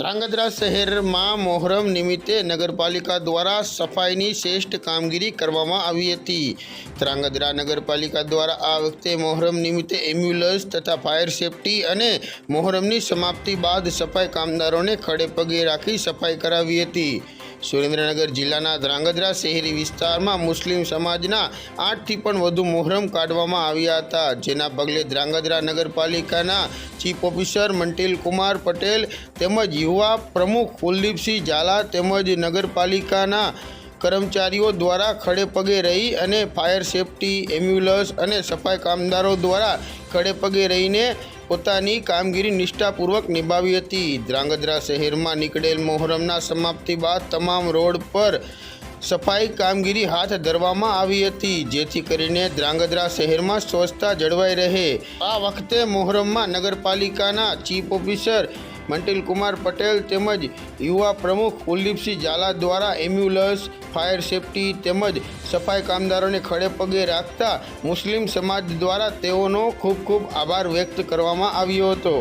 ધ્રાંગધ્રા શહેરમાં મોહરમ નિમિત્તે નગરપાલિકા દ્વારા સફાઈની શ્રેષ્ઠ કામગીરી કરવામાં આવી હતી। ધ્રાંગધ્રા નગરપાલિકા દ્વારા આ વખતે મોહરમ નિમિત્તે એમ્બ્યુલન્સ તથા ફાયર સેફટી અને મોહરમની સમાપ્તિ બાદ સફાઈ કામદારોને ખડે પગે રાખી સફાઈ કરાવી હતી। સુરેન્દ્રનગર જિલ્લાના ધ્રાંગધ્રા શહેરી વિસ્તારમાં મુસ્લિમ સમાજના 8થી પણ વધુ મોહરમ કાઢવામાં આવ્યા હતા, જેના પગલે ધ્રાંગધ્રા નગરપાલિકાના ચીફ ઓફિસર મંટીલ કુમાર પટેલ તેમજ યુવા પ્રમુખ કુલદીપસિંહ ઝાલા તેમજ નગરપાલિકાના કર્મચારીઓ દ્વારા ખડે પગે રહી અને ફાયર સેફટી, એમ્બ્યુલન્સ અને સફાઈ કામદારો દ્વારા ખડે પગે રહીને પોતાની કામગીરી નિષ્ઠાપૂર્વક નિભાવી હતી। ધ્રાંગધ્રા શહેરમાં નીકળેલ મોહરમના સમાપ્તિ બાદ તમામ રોડ પર સફાઈ કામગીરી હાથ ધરવામાં આવી હતી, જેથી કરીને ધ્રાંગધ્રા શહેરમાં સ્વચ્છતા જળવાઈ રહે। આ વખતે મોહરમમાં નગરપાલિકાના ચીફ ઓફિસર મંટીલ કુમાર પટેલ તેમજ યુવા પ્રમુખ કુલદીપસિંહ ઝાલા દ્વારા એમ્બ્યુલન્સ, ફાયર સેફટી તેમજ સફાઈ કામદારોને ખડે પગે રાખતા મુસ્લિમ સમાજ દ્વારા તેઓનો ખૂબ ખૂબ આભાર વ્યક્ત કરવામાં આવ્યો હતો।